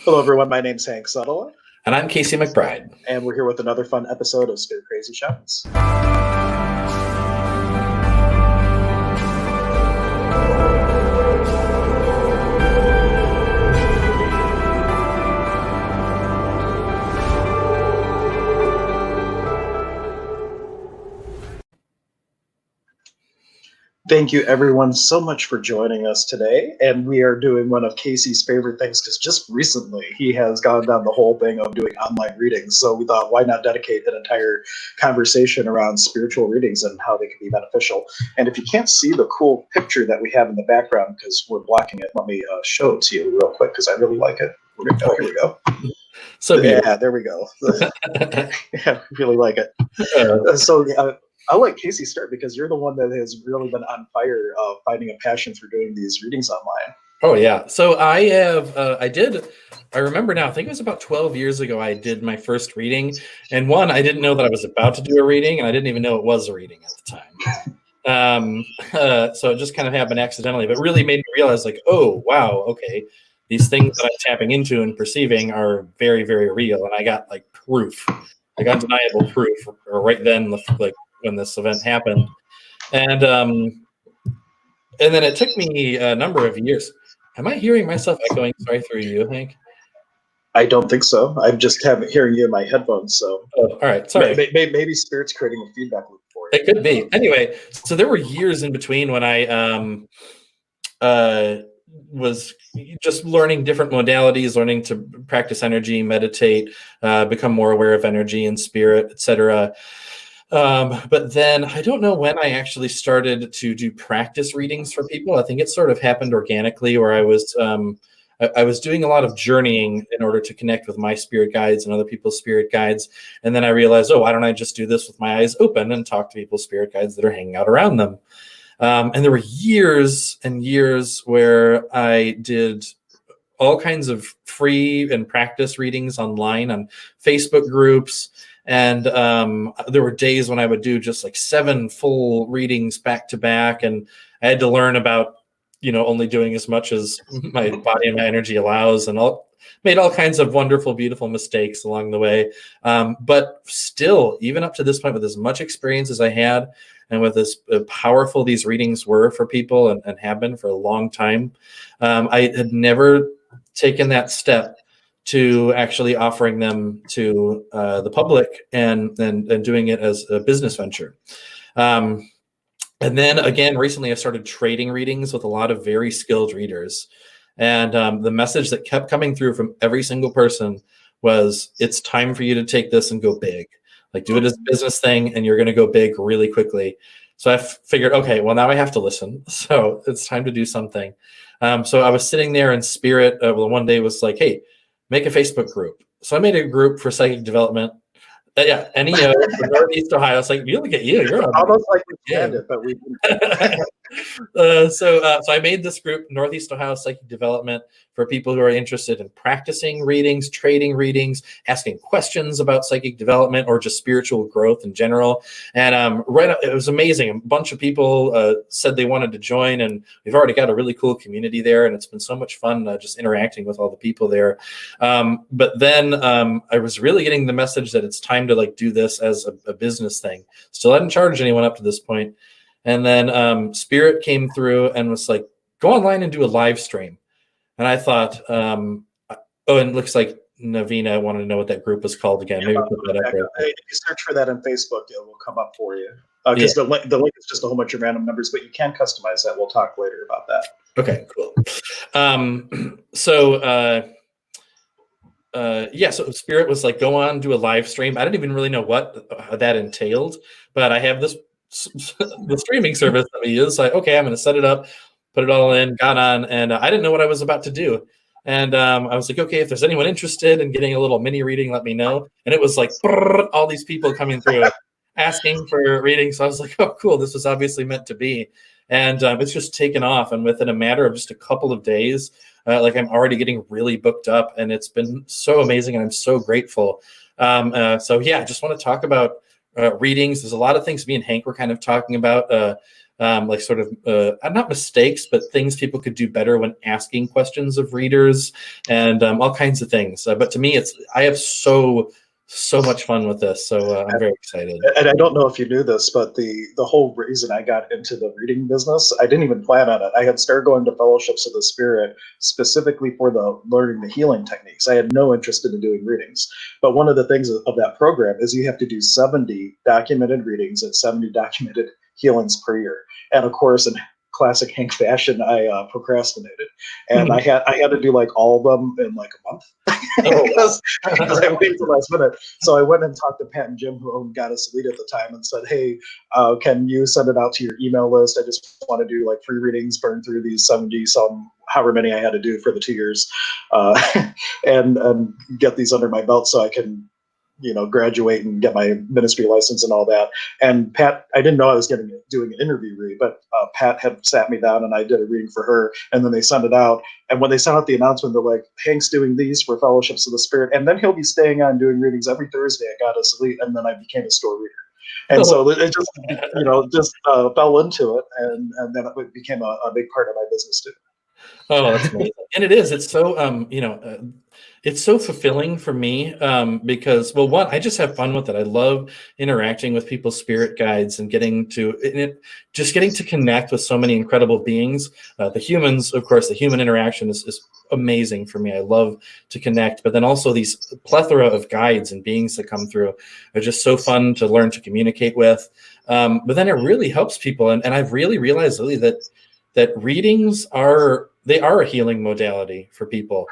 Hello, everyone. My name's Hank Suttles, And I'm Casey McBride. and we're here with another fun episode of Spirit Crazy Shamans. Thank you, everyone, so much for joining us today. And we are doing one of Casey's favorite things because just recently he has gone down the whole thing of doing online readings. So we thought, why not dedicate an entire conversation around spiritual readings and how they can be beneficial? And if you can't see the cool picture that we have in the background because we're blocking it, let me show it to you real quick because I really like it. Oh, here we go. So yeah, there we go. Yeah, really like it. I'll let Casey start because you're the one that has really been on fire finding a passion for doing these readings online. Oh, yeah. So I have, I remember now, I think it was about 12 years ago, I did my first reading. And one, I didn't know that I was about to do a reading, and I didn't even know it was a reading at the time. So it just kind of happened accidentally, but really made me realize like, oh, wow, okay. These things that I'm tapping into and perceiving are very, very real. And I got like proof. I got undeniable proof right then, like when this event happened. And then it took me a number of years. Am I hearing myself echoing? Sorry, through you, Hank? I don't think so. I'm just hearing you in my headphones. So, all right, sorry. Maybe Spirit's creating a feedback loop for you. It could be. Anyway, so there were years in between when I was just learning different modalities, learning to practice energy, meditate, become more aware of energy and spirit, etc. But then I don't know when I actually started to do practice readings for people. I think it sort of happened organically where I was doing a lot of journeying in order to connect with my spirit guides and other people's spirit guides. And then I realized, oh, why don't I just do this with my eyes open and talk to people's spirit guides that are hanging out around them? And there were years and years where I did all kinds of free and practice readings online on Facebook groups. And there were days when I would do just like 7 full readings back to back. And I had to learn about, only doing as much as my body and my energy allows, and made all kinds of wonderful, beautiful mistakes along the way. But still, even up to this point, with as much experience as I had, and with as powerful these readings were for people and have been for a long time, I had never taken that step to actually offering them to the public and doing it as a business venture. And then again, recently I started trading readings with a lot of very skilled readers. And the message that kept coming through from every single person was, it's time for you to take this and go big. Like, do it as a business thing and you're going to go big really quickly. So I figured, okay, well, now I have to listen. So it's time to do something. So I was sitting there in spirit. One day was like, hey, make a Facebook group. So I made a group for psychic development. NEO for Northeast Ohio. It's like, you look at you. You're almost like we planned it, but we didn't. So I made this group, Northeast Ohio Psychic Development, for people who are interested in practicing readings, trading readings, asking questions about psychic development or just spiritual growth in general. And it was amazing. A bunch of people said they wanted to join, and we've already got a really cool community there, and it's been so much fun just interacting with all the people there. But then I was really getting the message that it's time to like do this as a business thing. Still hadn't charged anyone up to this point. And then Spirit came through and was like, go online and do a live stream. And I thought, and it looks like Navina wanted to know what that group was called again. Maybe put that up there. If you search for that on Facebook, it will come up for you. Because the link is just a whole bunch of random numbers, but you can customize that. We'll talk later about that. Okay, cool. So Spirit was like, go on, do a live stream. I didn't even really know what that entailed, but I have the streaming service that we use. Like, okay, I'm going to set it up, put it all in, got on, and I didn't know what I was about to do. And I was like, okay, if there's anyone interested in getting a little mini reading, let me know. And it was like all these people coming through asking for readings. So I was like, oh, cool. This was obviously meant to be. And it's just taken off. And within a matter of just a couple of days, I'm already getting really booked up. And it's been so amazing. And I'm so grateful. I just want to talk about readings. There's a lot of things me and Hank were kind of talking about like sort of not mistakes, but things people could do better when asking questions of readers, and all kinds of things. But to me, I have so much fun with this, so I'm very excited. And I don't know if you knew this, but the whole reason I got into the reading business, I didn't even plan on it. I had started going to Fellowships of the Spirit specifically for the learning the healing techniques. I had no interest in doing readings. But one of the things of that program is you have to do 70 documented readings and 70 documented healings per year. And of course, in classic Hank fashion, I procrastinated, and I had to do like all of them in like a month because I waited till last minute. So I went and talked to Pat and Jim, who owned Goddess Elite at the time, and said, "Hey, can you send it out to your email list? I just want to do like free readings, burn through these 70 some, however many I had to do for the 2 years, and get these under my belt so I can." Graduate and get my ministry license and all that. And Pat, I didn't know I was doing an interview read, but Pat had sat me down and I did a reading for her, and then they sent it out. And when they sent out the announcement, they're like, Hank's doing these for Fellowships of the Spirit, and then he'll be staying on doing readings every Thursday at Goddess Elite. And then I became a store reader. And so it just fell into it, and then it became a big part of my business too. Oh, that's amazing. And it is. It's so, it's so fulfilling for me because, well, one, I just have fun with it. I love interacting with people's spirit guides and getting to connect with so many incredible beings. The humans, of course, the human interaction is amazing for me. I love to connect, but then also these plethora of guides and beings that come through are just so fun to learn to communicate with. But then it really helps people. And I've really realized lately that readings are a healing modality for people,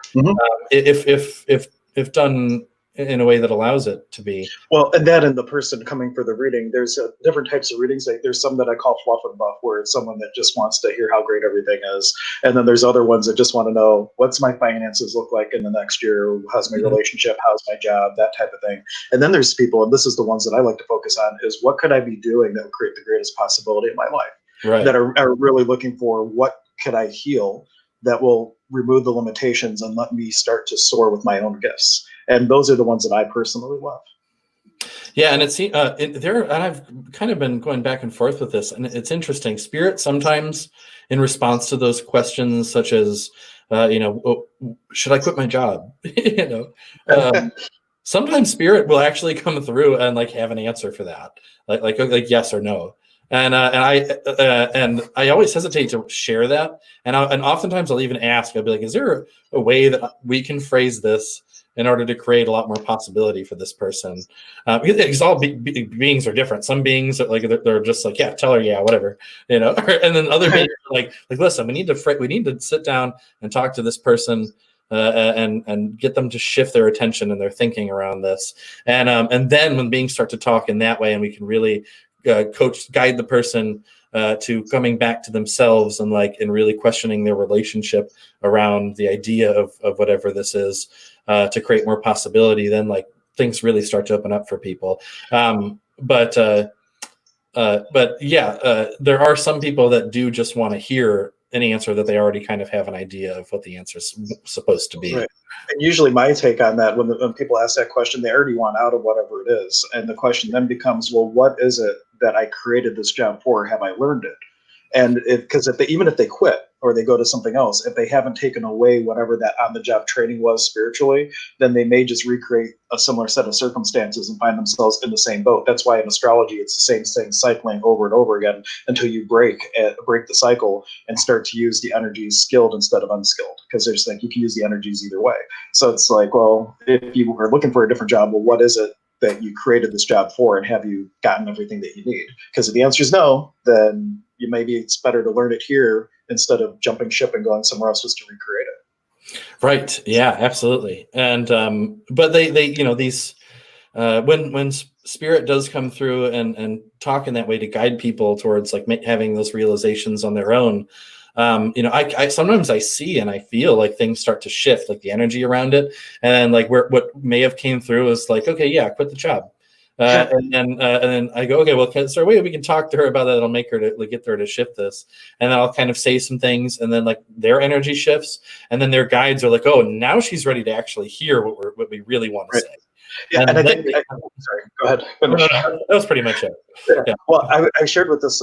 if done in a way that allows it to be. Well, and the person coming for the reading, there's different types of readings. There's some that I call fluff and buff, where it's someone that just wants to hear how great everything is, and then there's other ones that just want to know what's my finances look like in the next year, how's my relationship, how's my job, that type of thing. And then there's people, and this is the ones that I like to focus on, is what could I be doing that would create the greatest possibility in my life? Right. That are really looking for what could I heal that will remove the limitations and let me start to soar with my own gifts. And those are the ones that I personally love. Yeah, and and I've kind of been going back and forth with this, and it's interesting. Spirit sometimes, in response to those questions, such as, should I quit my job? Sometimes Spirit will actually come through and like have an answer for that, like yes or no. And I always hesitate to share that, and oftentimes I'll even ask. I'll be like, "Is there a way that we can phrase this in order to create a lot more possibility for this person?" Because all beings are different. Some beings are like they're just like, "Yeah, tell her, yeah, whatever," and then other beings are like, "Listen, we need to sit down and talk to this person." And get them to shift their attention and their thinking around this, and then when beings start to talk in that way, and we can really guide the person to coming back to themselves and really questioning their relationship around the idea of whatever this is, to create more possibility, then things really start to open up for people. But yeah, there are some people that do just want to hear an answer that they already kind of have an idea of what the answer is supposed to be. Right. And usually my take on that, when people ask that question, they already want out of whatever it is. And the question then becomes, well, what is it that I created this job for? Have I learned it? And because even if they quit or they go to something else, if they haven't taken away whatever that on-the-job training was spiritually, then they may just recreate a similar set of circumstances and find themselves in the same boat. That's why in astrology, it's the same thing cycling over and over again until you break the cycle and start to use the energies skilled instead of unskilled. Because there's you can use the energies either way. So it's like, well, if you were looking for a different job, well, what is it that you created this job for, and have you gotten everything that you need? Because if the answer is no, then maybe it's better to learn it here instead of jumping ship and going somewhere else just to recreate it. Right. Yeah, absolutely. And but they these when Spirit does come through and talk in that way to guide people towards having those realizations on their own, I sometimes I see and I feel like things start to shift, the energy around it, and what may have came through is okay, yeah, quit the job. And then I go, okay, well, is there a way we can talk to her about that? That'll make her to get her to shift this. And then I'll kind of say some things, and then their energy shifts, and then their guides are oh, now she's ready to actually hear what we really want to say. Yeah, and I think, sorry, go ahead. No, that was pretty much it. Yeah. Well, I shared with this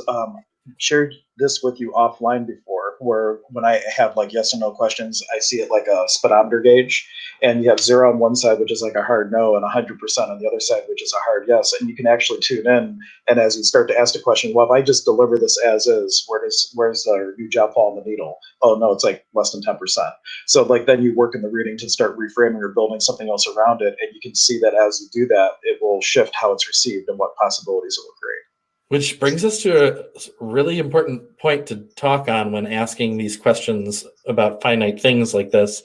shared this with you offline before, where when I have like yes or no questions, I see it like a speedometer gauge, and you have 0 on one side, which is like a hard no, and 100% on the other side, which is a hard yes. And you can actually tune in, and as you start to ask the question, well, if I just deliver this as is, where's the new job fall in the needle? Oh no, it's like less than 10%. So like then you work in the reading to start reframing or building something else around it, and you can see that as you do that, it will shift how it's received and what possibilities it will create. Which brings us to a really important point to talk on when asking these questions about finite things like this.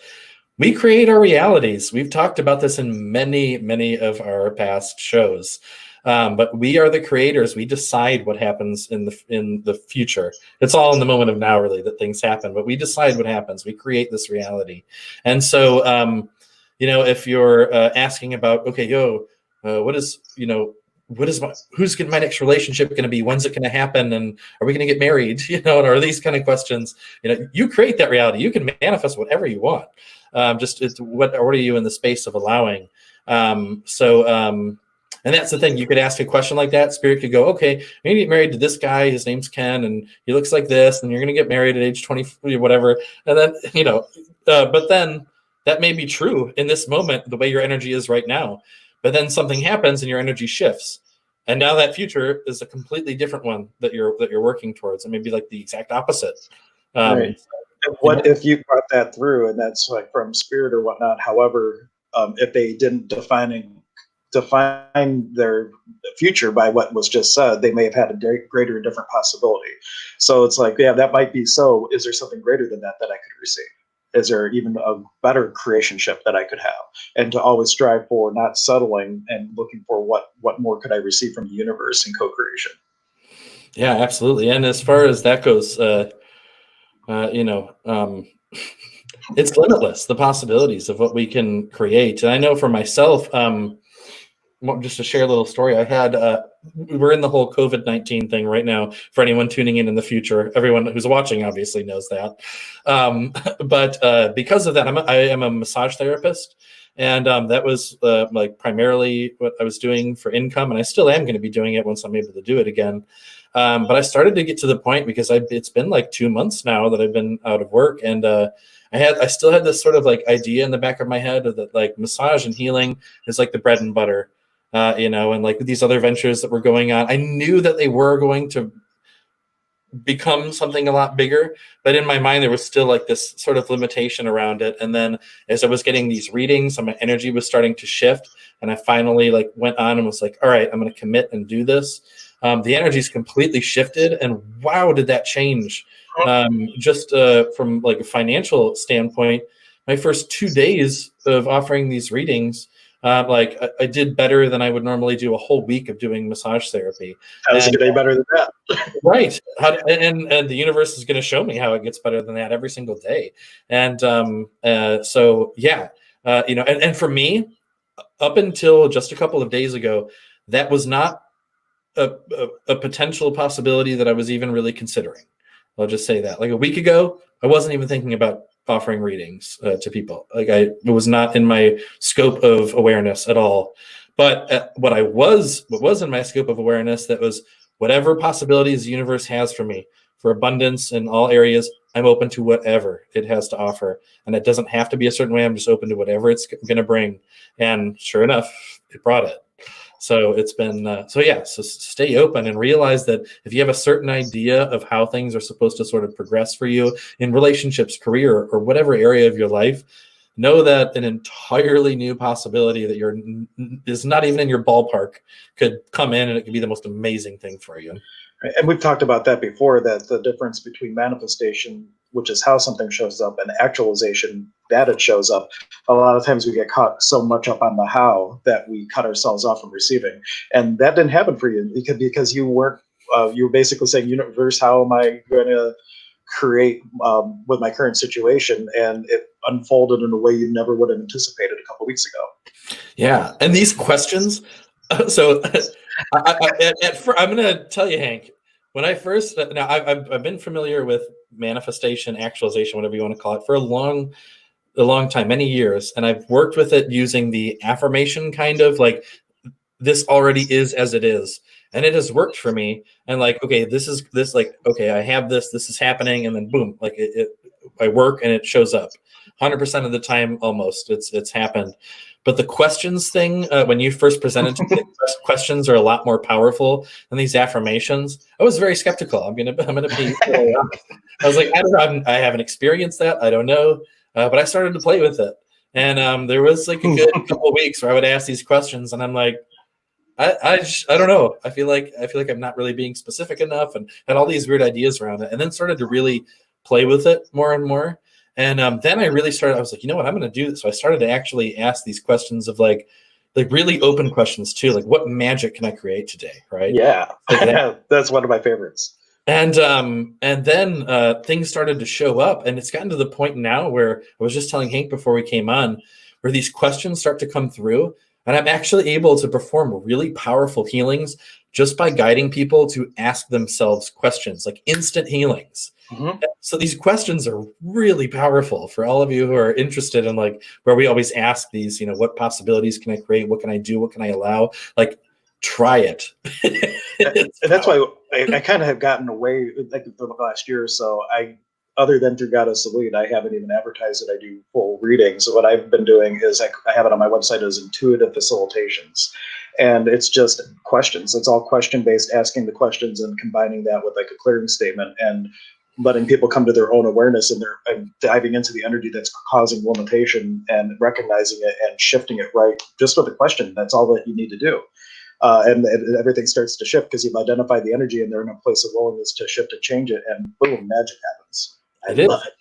We create our realities. We've talked about this in many, many of our past shows. But we are the creators. We decide what happens in the future. It's all in the moment of now, really, that things happen. But we decide what happens. We create this reality. And so, if you're asking about, okay, who's my next relationship going to be? When's it going to happen? And are we going to get married? Or these kind of questions. You create that reality. You can manifest whatever you want. What are you in the space of allowing? And that's the thing. You could ask a question like that. Spirit could go, okay, you're going to get married to this guy. His name's Ken, and he looks like this, and you're going to get married at age 20, whatever. And then, but then that may be true in this moment, the way your energy is right now. But then something happens and your energy shifts. And now that future is a completely different one that you're working towards. And maybe like the exact opposite. Right. What if you brought that through, and that's like from spirit or whatnot? However, if they didn't define their future by what was just said, they may have had a greater and different possibility. So it's like, yeah, that might be so. Is there something greater than that I could receive? Is there even a better creationship that I could have? And to always strive for not settling and looking for what more could I receive from the universe in co-creation. Yeah, absolutely. And as far as that goes, it's limitless, the possibilities of what we can create. And I know for myself, just to share a little story, I had, we're in the whole COVID-19 thing right now. For anyone tuning in the future, everyone who's watching obviously knows that. But because of that, I am a massage therapist. And that was like primarily what I was doing for income. And I still am going to be doing it once I'm able to do it again. But I started to get to the point because it's been like 2 months now that I've been out of work. And I still had this sort of like idea in the back of my head that like massage and healing is like the bread and butter. And like these other ventures that were going on, I knew that they were going to become something a lot bigger, but in my mind there was still like this sort of limitation around it. And then as I was getting these readings, my energy was starting to shift, and I finally like went on and was like, all right, I'm going to commit and do this. The energy's completely shifted, and wow, did that change. Just from like a financial standpoint, my first 2 days of offering these readings, I did better than I would normally do a whole week of doing massage therapy. How's it getting better than that? Right. And the universe is going to show me how it gets better than that every single day. And so, yeah, and for me, up until just a couple of days ago, that was not a potential possibility that I was even really considering. I'll just say that. Like a week ago, I wasn't even thinking about offering readings to people. It was not in my scope of awareness at all. But what was in my scope of awareness, that was whatever possibilities the universe has for me, for abundance in all areas, I'm open to whatever it has to offer. And it doesn't have to be a certain way. I'm just open to whatever it's going to bring. And sure enough, it brought it. So it's been, so stay open and realize that if you have a certain idea of how things are supposed to sort of progress for you in relationships, career, or whatever area of your life, know that an entirely new possibility that is not even in your ballpark could come in, and it could be the most amazing thing for you. And we've talked about that before, that the difference between manifestation, which is how something shows up, and actualization, that it shows up. A lot of times we get caught so much up on the how that we cut ourselves off from receiving. And that didn't happen for you because you weren't, you were basically saying, universe, how am I going to create with my current situation? And it unfolded in a way you never would have anticipated a couple of weeks ago. Yeah. And these questions, so I'm going to tell you, Hank, when I first, now I've been familiar with manifestation, actualization, whatever you want to call it, for a long time, many years. And I've worked with it using the affirmation kind of like, this already is as it is. and it has worked for me. And like, okay, okay, I have this is happening, and then boom, like I work and it shows up 100% of the time. Almost it's happened. But the questions thing, when you first presented to me, questions are a lot more powerful than these affirmations. I was very skeptical. I'm gonna be really honest. I was like, I don't know, I haven't experienced that. I don't know, but I started to play with it, and there was like a good couple of weeks where I would ask these questions, and I'm like, I don't know. I feel like I'm not really being specific enough, and had all these weird ideas around it, and then started to really play with it more and more. And then I really started. I was like, you know what, I'm going to do this. So I started to actually ask these questions of like really open questions too, like what magic can I create today, right? Yeah, Like that's one of my favorites. And then things started to show up, and it's gotten to the point now where I was just telling Hank before we came on, where these questions start to come through, and I'm actually able to perform really powerful healings just by guiding people to ask themselves questions, like instant healings. Mm-hmm. So these questions are really powerful for all of you who are interested in like where we always ask these, what possibilities can I create? What can I do? What can I allow? Like, try it. And that's why I kind of have gotten away, like for the last year or so. Other than through Goddess Elite, I haven't even advertised that I do full readings. So what I've been doing is I have it on my website as intuitive facilitations. And it's just questions. It's all question-based, asking the questions and combining that with like a clearing statement and letting people come to their own awareness, and they're diving into the energy that's causing limitation and recognizing it and shifting it right just with a question. That's all that you need to do. And everything starts to shift because you've identified the energy and they're in a place of willingness to shift and change it, and boom, magic happens. I love it.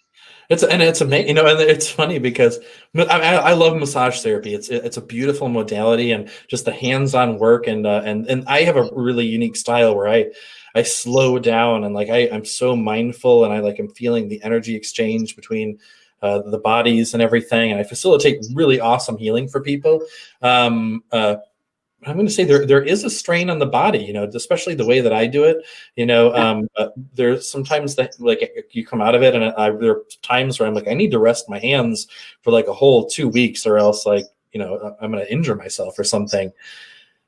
It's amazing, and it's funny because I love massage therapy. It's a beautiful modality, and just the hands-on work, and I have a really unique style where I slow down, and like I'm so mindful, and I'm feeling the energy exchange between the bodies and everything, and I facilitate really awesome healing for people. I'm going to say there is a strain on the body, especially the way that I do it. There's sometimes that like you come out of it, and there are times where I'm like, I need to rest my hands for like a whole 2 weeks, or else I'm going to injure myself or something.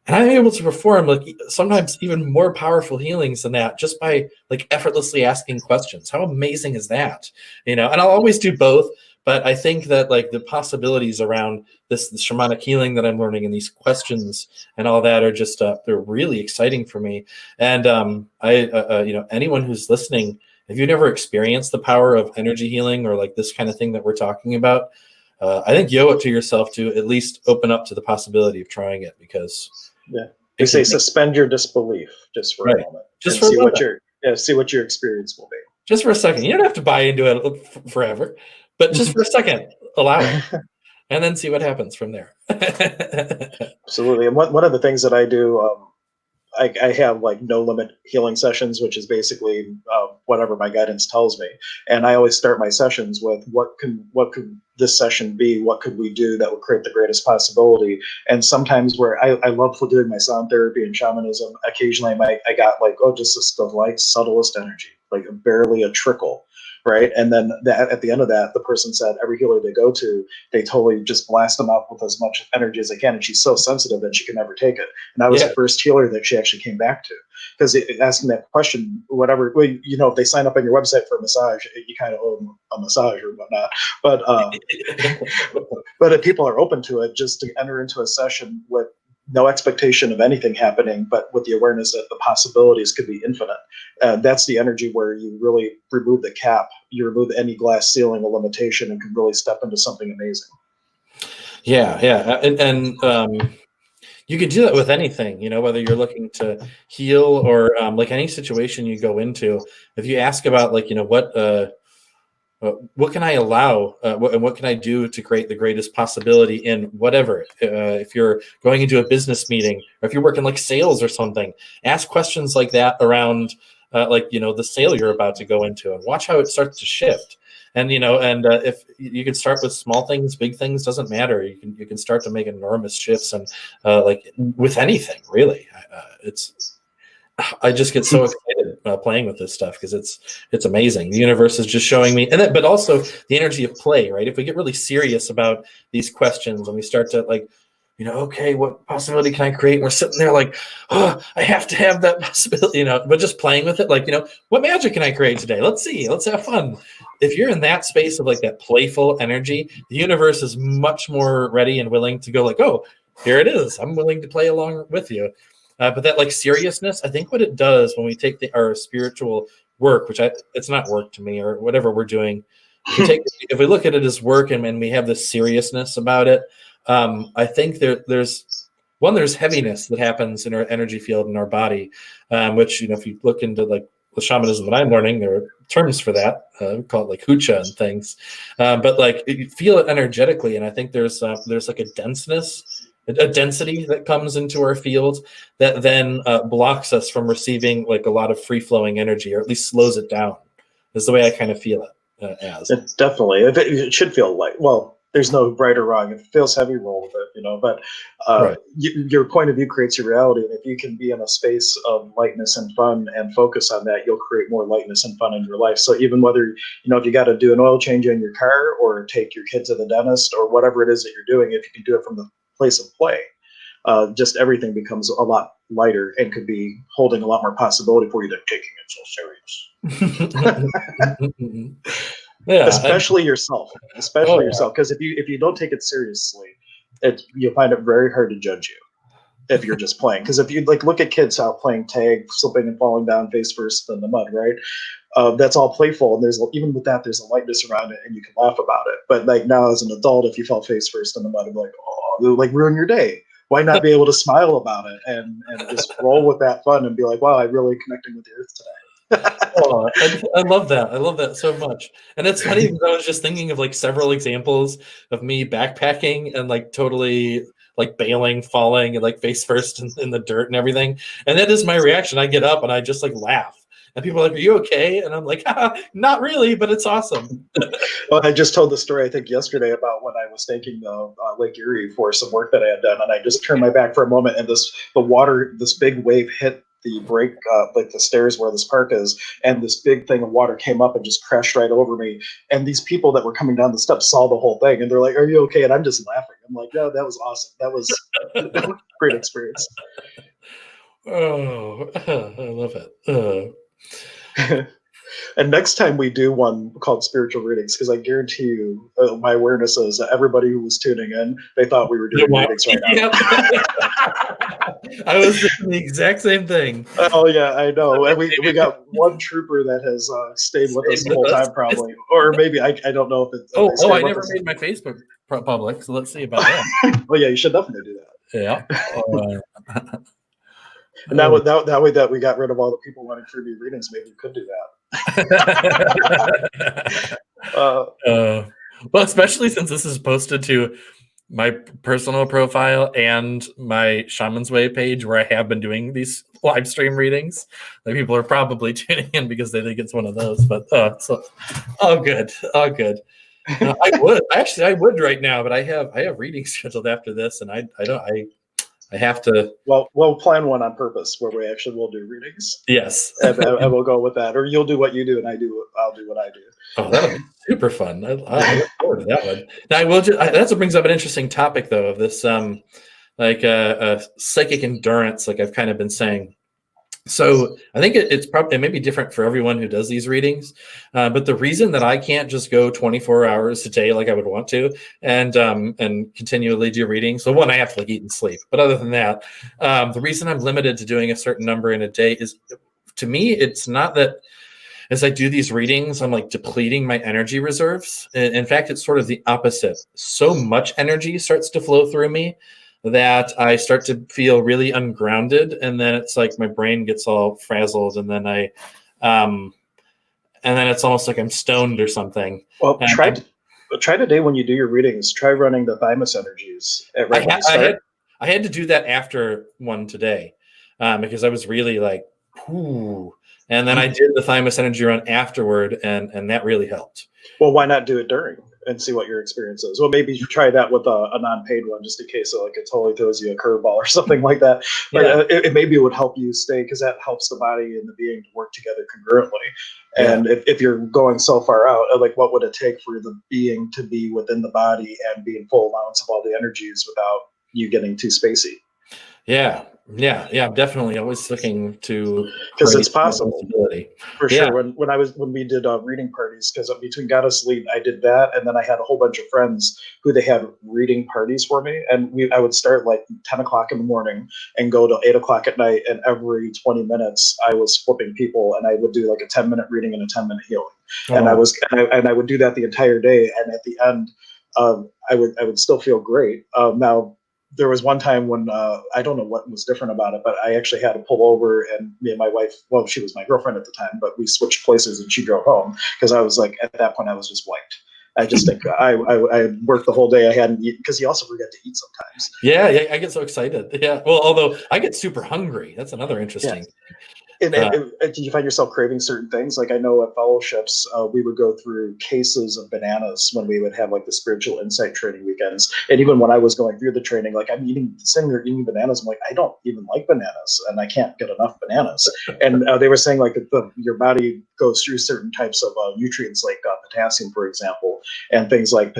And I'm able to perform like sometimes even more powerful healings than that just by like effortlessly asking questions. How amazing is that? And I'll always do both. But I think that like the possibilities around the shamanic healing that I'm learning and these questions and all that are just they're really exciting for me. And anyone who's listening, if you've never experienced the power of energy healing or like this kind of thing that we're talking about, I think you owe it to yourself to at least open up to the possibility of trying it, because they say suspend your disbelief just for a moment, just see what your experience will be. Just for a second. You don't have to buy into it forever. But just for a second, allow it, and then see what happens from there. Absolutely. And one of the things that I do, I have like no limit healing sessions, which is basically whatever my guidance tells me. And I always start my sessions with what could this session be? What could we do that would create the greatest possibility? And sometimes where I love doing my sound therapy and shamanism, occasionally I got like, just the light, subtlest energy, like barely a trickle. Right. And then at the end of that, the person said every healer they go to, they totally just blast them up with as much energy as they can. And she's so sensitive that she can never take it. And I was the first healer that she actually came back to, because asking that question, whatever, if they sign up on your website for a massage, you kind of owe them a massage or whatnot. But but if people are open to it, just to enter into a session with no expectation of anything happening, but with the awareness that the possibilities could be infinite. That's the energy where you really remove the cap, you remove any glass ceiling or limitation, and can really step into something amazing. Yeah. And you could do that with anything, whether you're looking to heal or like any situation you go into. If you ask about like, what can I allow? What can I do to create the greatest possibility in whatever? If you're going into a business meeting, or if you're working like sales or something, ask questions like that around, the sale you're about to go into, and watch how it starts to shift. And if you can start with small things, big things, doesn't matter. You can start to make enormous shifts, and like with anything really. I just get so excited playing with this stuff because it's amazing. The universe is just showing me, but also the energy of play, right? If we get really serious about these questions and we start to like, okay, what possibility can I create? And we're sitting there like, oh, I have to have that possibility, but just playing with it. Like, what magic can I create today? Let's see. Let's have fun. If you're in that space of like that playful energy, the universe is much more ready and willing to go like, oh, here it is. I'm willing to play along with you. But that like seriousness, I think what it does when we take our spiritual work, which it's not work to me or whatever we're doing. If we look at it as work and we have this seriousness about it, I think there's heaviness that happens in our energy field in our body, which, if you look into like the shamanism that I'm learning, there are terms for that. We call it like hucha and things. But like you feel it energetically. And I think there's like a density that comes into our field that then blocks us from receiving like a lot of free flowing energy, or at least slows it down, is the way I kind of feel it as. Definitely. It should feel light. Well, there's no right or wrong. If it feels heavy, roll with it, but Right. your point of view creates your reality. And if you can be in a space of lightness and fun and focus on that, you'll create more lightness and fun in your life. So even whether, if you got to do an oil change in your car or take your kid to the dentist or whatever it is that you're doing, if you can do it from the place of play, just everything becomes a lot lighter and could be holding a lot more possibility for you than taking it so serious. Yeah, especially yourself, because if you don't take it seriously, you'll find it very hard to judge you if you're just playing. Because if you like look at kids out playing tag, slipping and falling down face first in the mud, right? That's all playful, and even with that, there's a lightness around it, and you can laugh about it. But like now, as an adult, if you fell face first in the mud, I'm like, oh, it'll like ruin your day. Why not be able to smile about it and just roll with that fun and be like, wow, I'm really connecting with the earth today. Oh, I love that. I love that so much. And it's funny because I was just thinking of like several examples of me backpacking and like totally like bailing, falling, and like face first in the dirt and everything. And that is my reaction. I get up and I just like laugh. And people are like, "Are you okay?" And I'm like, "Not really, but it's awesome." Well, I just told the story, I think, yesterday about when I was taking Lake Erie for some work that I had done, and I just turned my back for a moment, and this big wave hit the break, like the stairs where this park is, and this big thing of water came up and just crashed right over me. And these people that were coming down the steps saw the whole thing, and they're like, "Are you okay?" And I'm just laughing. I'm like, "No, that was awesome. That was a great experience." Oh, I love it. And next time we do one called spiritual readings, because I guarantee you, my awareness is that everybody who was tuning in, they thought we were doing readings right now. Yep. I was thinking the exact same thing. Oh yeah, I know. And we got one trooper that has stayed with us the whole time, probably, or maybe I don't know if it's. I never made my Facebook public, so let's see about that. Well, yeah, you should definitely do that. Yeah. And that way that we got rid of all the people wanting freebie readings, maybe we could do that. Well, especially since this is posted to my personal profile and my Shaman's Way page, where I have been doing these live stream readings. Like, people are probably tuning in because they think it's one of those. But good. I would right now, but I have readings scheduled after this, and I have to. Well, we'll plan one on purpose where we actually will do readings. Yes, and we'll go with that, or you'll do what you do, and I'll do what I do. Oh, that'll be super fun. I look forward to that one. Now, that's what brings up an interesting topic, though, of this psychic endurance, like I've kind of been saying. So I think it may be different for everyone who does these readings, but the reason that I can't just go 24 hours a day like I would want to, and continually do readings. So one, I have to like eat and sleep. But other than that, the reason I'm limited to doing a certain number in a day is, to me, it's not that as I do these readings, I'm like depleting my energy reserves. In fact, it's sort of the opposite. So much energy starts to flow through me that I start to feel really ungrounded, and then it's like my brain gets all frazzled, and then it's almost like I'm stoned or something. Well, try today when you do your readings. Try running the thymus energies right when you start. I had to do that after one today because I was really like, ooh. And then I did the thymus energy run afterward, and that really helped. Well, why not do it during and see what your experience is? Well, maybe you try that with a non-paid one, just in case it totally throws you a curveball or something like that. But maybe it would help you stay, because that helps the body and the being to work together congruently. And if you're going so far out, like, what would it take for the being to be within the body and be in full allowance of all the energies without you getting too spacey. Yeah. I'm definitely always looking to Because create it's possible. possibility. For sure. When we did reading parties, because between Goddess Lead, I did that, and then I had a whole bunch of friends who they had reading parties for me, and I would start like 10 o'clock in the morning and go to 8 o'clock at night, and every 20 minutes I was flipping people, and I would do like a 10-minute reading and a 10-minute healing, and I would do that the entire day, and at the end, I would still feel great. Now, there was one time when I don't know what was different about it, but I actually had to pull over, and me and my wife, well, she was my girlfriend at the time, but we switched places and she drove home, because I was like, at that point, I was just wiped. I just think I worked the whole day. I hadn't eaten, because you also forget to eat sometimes. Yeah, I get so excited. Yeah, well, although I get super hungry. That's another interesting. And did you find yourself craving certain things? Like, I know at fellowships, we would go through cases of bananas when we would have like the spiritual insight training weekends. And even when I was going through the training, like I'm sitting there eating bananas. I'm like, I don't even like bananas, and I can't get enough bananas. And they were saying like your body goes through certain types of nutrients, like potassium, for example, and things like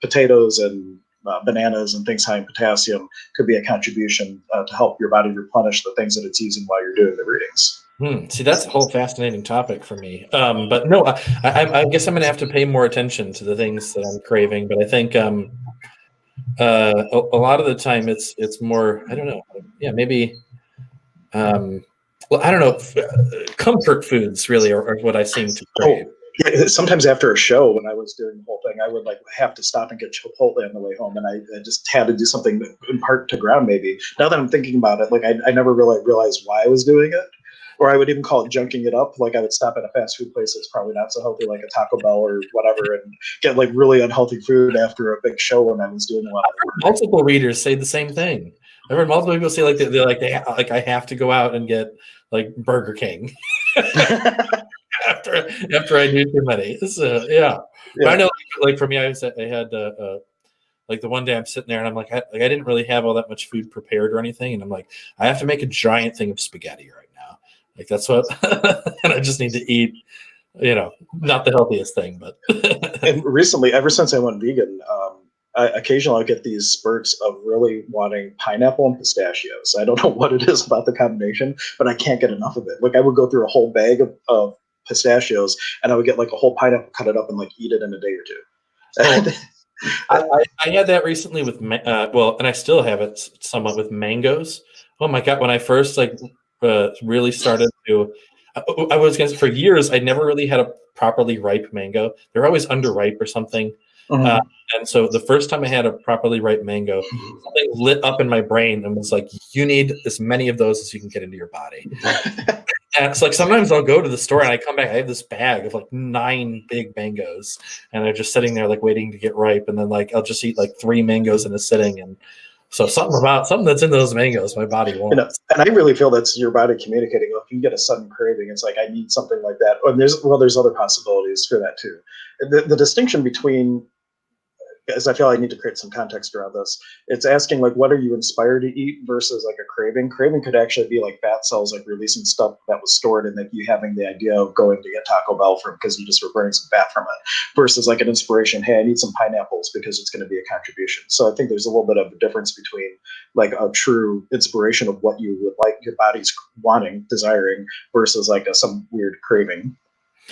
potatoes and bananas and things high in potassium could be a contribution to help your body replenish the things that it's using while you're doing the readings. See, that's a whole fascinating topic for me. But no, I guess I'm going to have to pay more attention to the things that I'm craving. But I think a lot of the time it's more, I don't know. Yeah, maybe. Well, I don't know. Comfort foods really are what I seem to crave. Yeah, sometimes after a show, when I was doing the whole thing, I would like have to stop and get Chipotle on the way home, and I just had to do something in part to ground. Maybe now that I'm thinking about it, like I never really realized why I was doing it, or I would even call it junking it up. Like I would stop at a fast food place that's probably not so healthy, like a Taco Bell or whatever, and get like really unhealthy food after a big show when I was doing a lot of work. Multiple readers say the same thing. I've heard multiple people say like I have to go out and get like Burger King. after I do too many. So, yeah. But I know, like for me, I had like the one day I'm sitting there and I'm like I didn't really have all that much food prepared or anything, and I'm like, I have to make a giant thing of spaghetti right now. Like that's what, and I just need to eat. Not the healthiest thing, but. And recently, ever since I went vegan, occasionally I get these spurts of really wanting pineapple and pistachios. I don't know what it is about the combination, but I can't get enough of it. Like I would go through a whole bag of pistachios, and I would get like a whole pineapple, cut it up, and like eat it in a day or two. I had that recently with and I still have it somewhat with mangoes. Oh my god! When I first really started to, I was gonna say, for years I never really had a properly ripe mango. They're always underripe or something. Mm-hmm. And so the first time I had a properly ripe mango, something lit up in my brain and was like, you need as many of those as you can get into your body. And it's like sometimes I'll go to the store and I come back, I have this bag of like 9 big mangoes, and they're just sitting there like waiting to get ripe. And then like I'll just eat like 3 mangoes in a sitting. And so something that's in those mangoes, my body wants. And I really feel that's your body communicating. If you get a sudden craving, it's like, I need something like that. And there's other possibilities for that too. The distinction between, as I feel I need to create some context around this, it's asking like, what are you inspired to eat versus like a craving. Craving could actually be like fat cells, like releasing stuff that was stored, and like you having the idea of going to get Taco Bell from because you just were burning some fat from it, versus like an inspiration. Hey, I need some pineapples because it's going to be a contribution. So I think there's a little bit of a difference between like a true inspiration of what you would like your body's wanting, desiring, versus like some weird craving.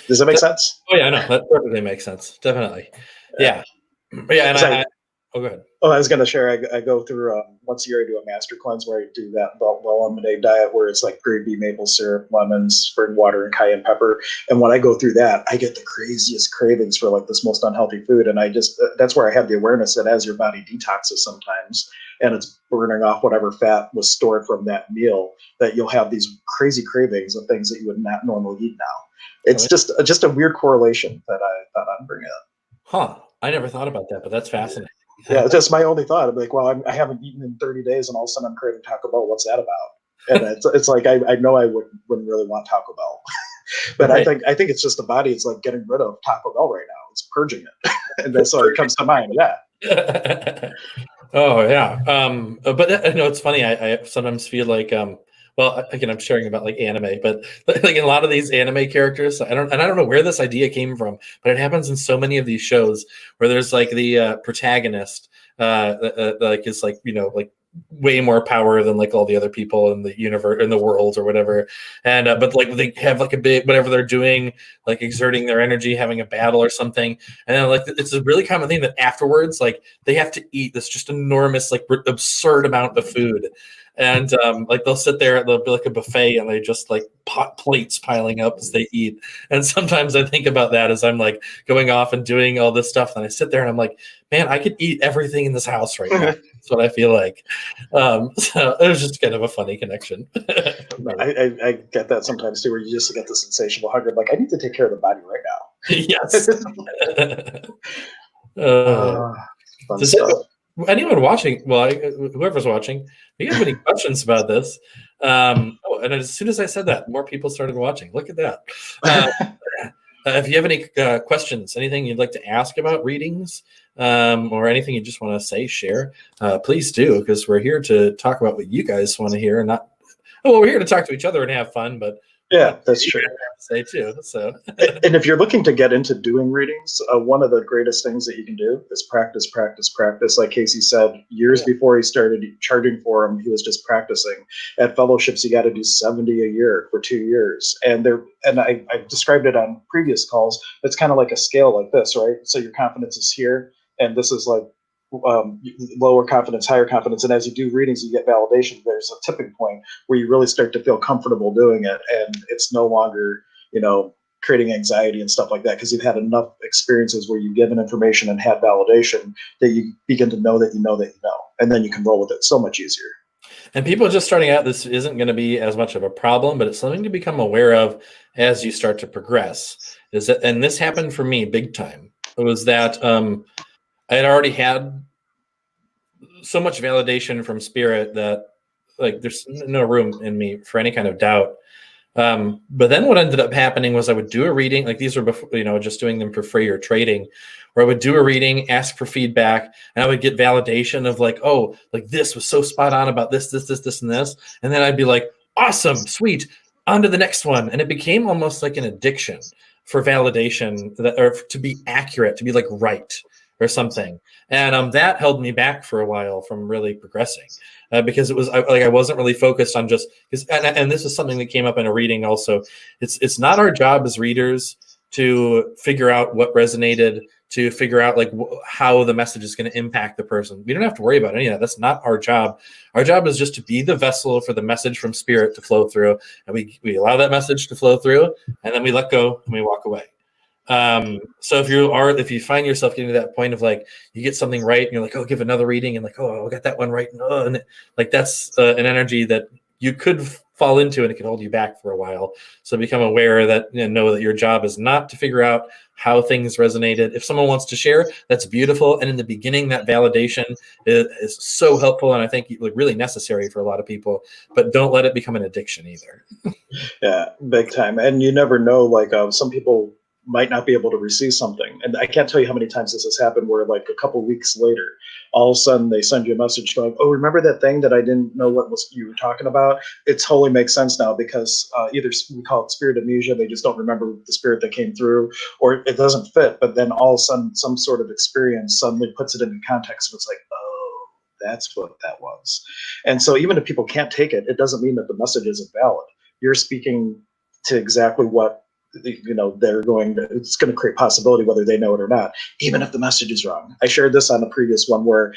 Does that make sense? Oh yeah, no, that perfectly makes sense. Definitely. Yeah. Yeah, and go ahead. Oh, I was going to share. I go through once a year. I do a master cleanse where I do that lemonade diet, where it's like green bee maple syrup, lemons, spring water, and cayenne pepper. And when I go through that, I get the craziest cravings for like this most unhealthy food. And I just that's where I have the awareness that as your body detoxes sometimes, and it's burning off whatever fat was stored from that meal, that you'll have these crazy cravings of things that you would not normally eat now. It's just a weird correlation that I thought I'd bring up. Huh. I never thought about that, but that's fascinating. Yeah, it's just my only thought. I'm like, well, I haven't eaten in 30 days, and all of a sudden I'm craving Taco Bell. What's that about? And it's like I know I wouldn't really want Taco Bell, but right. I think it's just the body. It's like getting rid of Taco Bell right now. It's purging it, and that's all that comes to mind. Yeah. Oh yeah. But no, it's funny. I sometimes feel like well, again, I'm sharing about like anime, but like in a lot of these anime characters, I don't know where this idea came from, but it happens in so many of these shows where there's like the protagonist like is like, you know, like way more power than like all the other people in the universe, in the world or whatever. And but like they have like a big whatever they're doing, like exerting their energy, having a battle or something. And then like it's a really common thing that afterwards, like they have to eat this just enormous, like absurd amount of food. And like they'll sit there, there'll be like a buffet, and they just like plates piling up as they eat. And sometimes I think about that as I'm like going off and doing all this stuff, and I sit there and I'm like, man, I could eat everything in this house right now. That's what I feel like. So it was just kind of a funny connection. I get that sometimes too, where you just get this insatiable hunger. Like, I need to take care of the body right now. Yes. Fun Does stuff. anyone watching? Well, whoever's watching, if you have any questions about this, oh, and as soon as I said that, more people started watching. Look at that. If you have any questions, anything you'd like to ask about readings, or anything you just want to say, share, please do, because we're here to talk about what you guys want to hear, and not. Oh, well, we're here to talk to each other and have fun, but yeah, that's true. Have to say too. So, and if you're looking to get into doing readings, one of the greatest things that you can do is practice, practice, practice. Like Casey said, years before he started charging for them, he was just practicing. At fellowships, you got to do 70 a year for 2 years, and I described it on previous calls. It's kind of like a scale like this, right? So your confidence is here, and this is like lower confidence, higher confidence, and as you do readings, you get validation. There's a tipping point where you really start to feel comfortable doing it, and it's no longer, you know, creating anxiety and stuff like that, because you've had enough experiences where you've given information and had validation that you begin to know that you know that you know, and then you can roll with it so much easier. And people just starting out, this isn't going to be as much of a problem, but it's something to become aware of as you start to progress. Is that, and this happened for me big time. It was that I had already had so much validation from spirit that like there's no room in me for any kind of doubt. But then what ended up happening was I would do a reading, like these were before, you know, just doing them for free or trading, where I would do a reading, ask for feedback, and I would get validation of like, oh, like this was so spot on about this, and this. And then I'd be like, awesome, sweet, on to the next one. And it became almost like an addiction for validation, that, or to be accurate, to be like right or something. And that held me back for a while from really progressing. Because it was like I wasn't really focused on just because, and this is something that came up in a reading also. It's not our job as readers to figure out what resonated, to figure out like how the message is going to impact the person. We don't have to worry about any of that. That's not our job. Our job is just to be the vessel for the message from spirit to flow through, and we allow that message to flow through, and then we let go and we walk away. So if you find yourself getting to that point of like you get something right and you're like, oh, give another reading, and like, oh, I got that one right, and like that's an energy that you could fall into, and it could hold you back for a while. So become aware that, you know that your job is not to figure out how things resonated. If someone wants to share, that's beautiful, and in the beginning, that validation is so helpful, and I think like really necessary for a lot of people. But don't let it become an addiction either. Yeah, big time. And you never know, like some people might not be able to receive something. And I can't tell you how many times this has happened where like a couple weeks later, all of a sudden they send you a message going, oh, remember that thing that I didn't know what was you were talking about? It totally makes sense now, because either we call it spirit amnesia, they just don't remember the spirit that came through, or it doesn't fit. But then all of a sudden some sort of experience suddenly puts it into context, and it's like, oh, that's what that was. And so even if people can't take it, it doesn't mean that the message isn't valid. You're speaking to exactly what, you know, it's going to create possibility whether they know it or not, even if the message is wrong. I shared this on a previous one where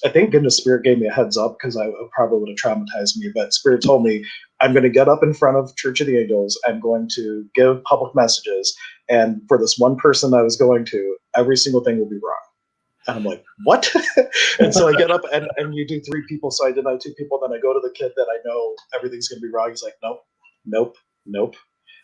I think goodness spirit gave me a heads up, because I probably would have traumatized me, but spirit told me, I'm going to get up in front of Church of the Angels, I'm going to give public messages, and for this one person I was going to, every single thing will be wrong. And I'm like, what? And so I get up and you do 3 people. So I deny 2 people. Then I go to the kid that I know everything's going to be wrong. He's like, nope.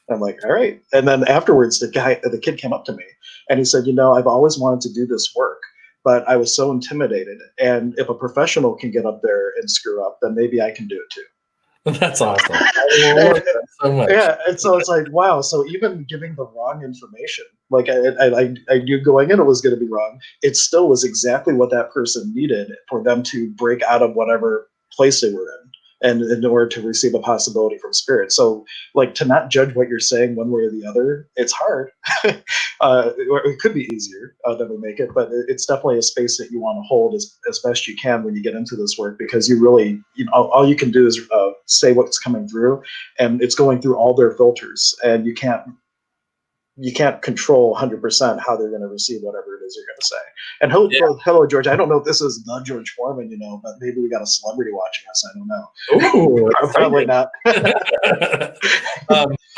I'm like, all right. And then afterwards, the kid came up to me and he said, I've always wanted to do this work, but I was so intimidated. And if a professional can get up there and screw up, then maybe I can do it too. That's awesome. I love that so much. Yeah, and so it's like, wow. So even giving the wrong information, like I knew going in it was going to be wrong, it still was exactly what that person needed for them to break out of whatever place they were in. and in order to receive a possibility from spirit. So like to not judge what you're saying one way or the other, it's hard. Or it could be easier than we make it, but it's definitely a space that you want to hold as best you can when you get into this work, because you really, all you can do is say what's coming through, and it's going through all their filters, and you can't control 100% how they're going to receive whatever it is you're going to say. And hello, George. I don't know if this is the George Foreman, but maybe we got a celebrity watching us. I don't know. Ooh, Probably not.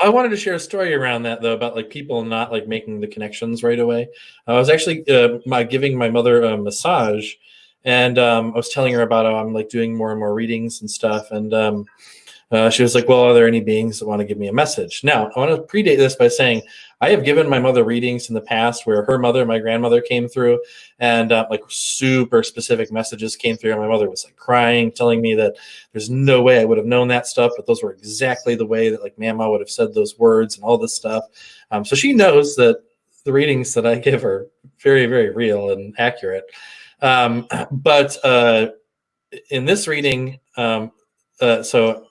I wanted to share a story around that, though, about like people not like making the connections right away. I was actually giving my mother a massage, and I was telling her about how I'm like doing more and more readings and stuff, and she was like, well, are there any beings that want to give me a message? Now, I want to predate this by saying I have given my mother readings in the past where her mother, my grandmother, came through, and like super specific messages came through. And my mother was like crying, telling me that there's no way I would have known that stuff, but those were exactly the way that like Mama would have said those words and all this stuff. So she knows that the readings that I give are very, very real and accurate. But in this reading, so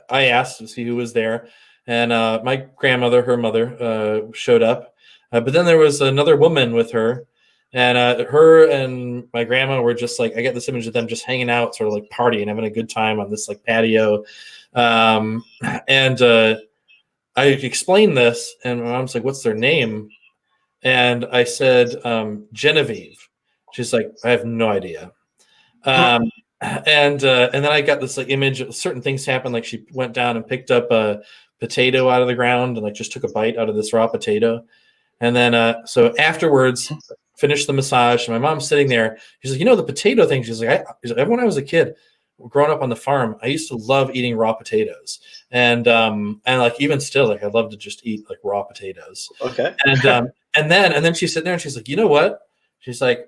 I asked to see who was there, and my grandmother, her mother, showed up. But then there was another woman with her, and her and my grandma were just like, I get this image of them just hanging out, sort of like partying, having a good time on this like patio. And I explained this, and my mom's like, what's their name? And I said, Genevieve. She's like, I have no idea. And then I got this like image of certain things happen. Like she went down and picked up a potato out of the ground and like just took a bite out of this raw potato. And then so afterwards, finished the massage. And my mom's sitting there. She's like, the potato thing. She's like, when I was a kid, growing up on the farm, I used to love eating raw potatoes. And like even still, like I love to just eat like raw potatoes. Okay. And then she's sitting there and she's like, you know what? She's like,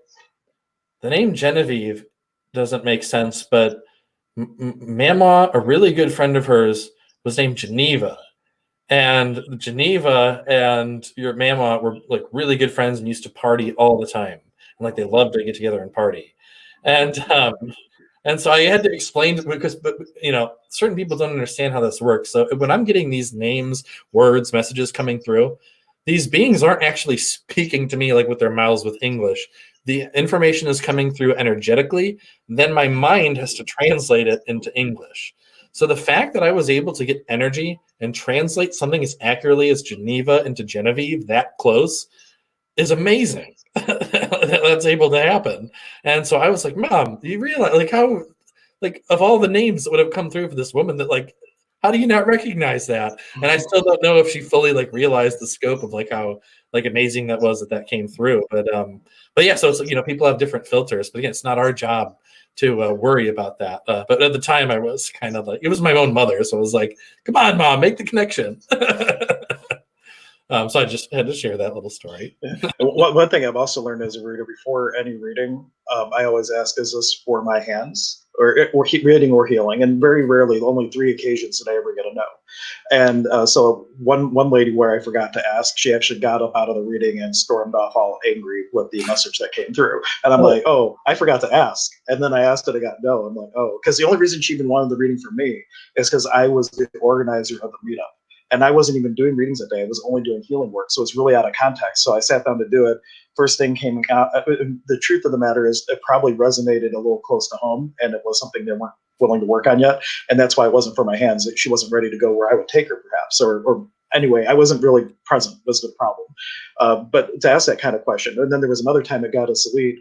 the name Genevieve doesn't make sense, but Mama, a really good friend of hers, was named Geneva, and Geneva and your Mama were like really good friends and used to party all the time, and like they loved to get together and party, and so I had to explain because certain people don't understand how this works. So when I'm getting these names, words, messages coming through, these beings aren't actually speaking to me like with their mouths with English. The information is coming through energetically, then my mind has to translate it into English. So the fact that I was able to get energy and translate something as accurately as Geneva into Genevieve that close is amazing. That's able to happen. And so I was like, Mom, do you realize like how, like of all the names that would have come through for this woman, that like, how do you not recognize that? And I still don't know if she fully like realized the scope of like how like amazing that was that came through. But yeah, so it's people have different filters. But again, it's not our job to worry about that. But at the time, I was kind of like, it was my own mother, so I was like, "Come on, Mom, make the connection." So I just had to share that little story. One thing I've also learned as a reader, before any reading, I always ask, is this for my hands or reading or healing? And very rarely, only 3 occasions did I ever get a no. And so one lady where I forgot to ask, she actually got up out of the reading and stormed off all angry with the message that came through. And I'm like, oh, I forgot to ask. And then I asked it, I got no. I'm like, oh, because the only reason she even wanted the reading from me is because I was the organizer of the meetup. And I wasn't even doing readings that day. I was only doing healing work. So it's really out of context. So I sat down to do it. First thing came out. The truth of the matter is it probably resonated a little close to home, and it was something they weren't willing to work on yet. And that's why it wasn't for my hands. She wasn't ready to go where I would take her, perhaps. Or anyway, I wasn't really present was the problem. But to ask that kind of question. And then there was another time at Goddess Elite.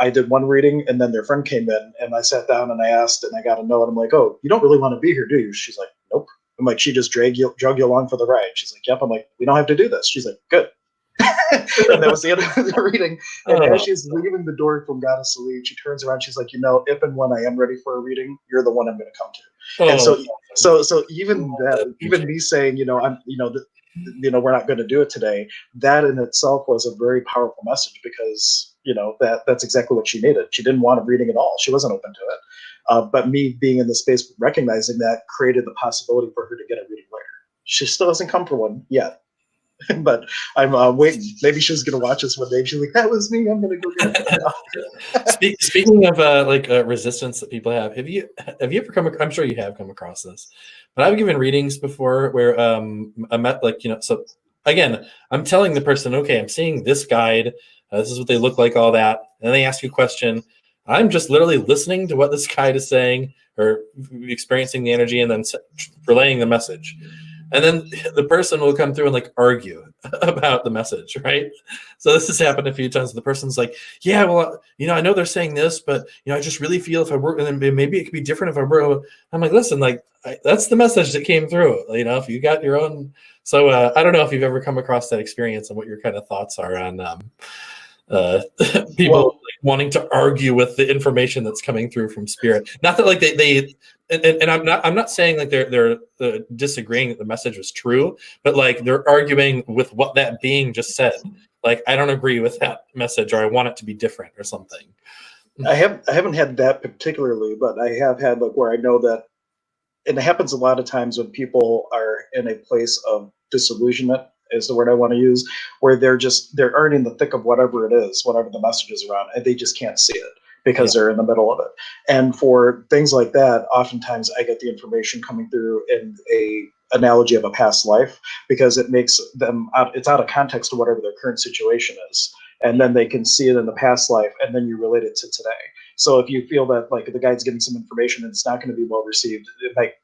I did one reading, and then their friend came in, and I sat down and I asked, and I got a no. And I'm like, oh, you don't really want to be here, do you? She's like, nope. I'm like, she just drug you along for the ride. She's like, yep. I'm like, we don't have to do this. She's like, good. And that was the end of the reading. And as she's leaving the door from Goddess Elite, she turns around. She's like, if and when I am ready for a reading, you're the one I'm going to come to. And so even that, even me saying, we're not going to do it today, that in itself was a very powerful message, because that's exactly what she needed. She didn't want a reading at all. She wasn't open to it. But me being in the space, recognizing that, created the possibility for her to get a reading later. She still hasn't come for one yet. But I'm waiting. Maybe she's gonna watch this one day. She's like, "That was me. I'm gonna go get it." Speaking of resistance that people have you ever I'm sure you have come across this, but I've given readings before where so again, I'm telling the person, okay, I'm seeing this guide, this is what they look like, all that, and they ask you a question. I'm just literally listening to what this guide is saying or experiencing the energy and then relaying the message. And then the person will come through and like argue about the message, right? So this has happened a few times. The person's like, yeah, well, I know they're saying this, but, I just really feel if I work, and then maybe it could be different if I work. I'm like, listen, that's the message that came through, if you got your own. So I don't know if you've ever come across that experience and what your kind of thoughts are on people wanting to argue with the information that's coming through from spirit. Not that like they and I'm not saying like they're disagreeing that the message was true, but like they're arguing with what that being just said. Like, I don't agree with that message, or I want it to be different or something. I haven't had that particularly, but I have had like where I know that, and it happens a lot of times when people are in a place of disillusionment is the word I want to use, where they're already in the thick of whatever it is, whatever the message is around, and they just can't see it because they're in the middle of it. And for things like that, oftentimes I get the information coming through in a analogy of a past life, because it makes them it's out of context to whatever their current situation is. And then they can see it in the past life, and then you relate it to today. So if you feel that like the guide's getting some information and it's not going to be well received,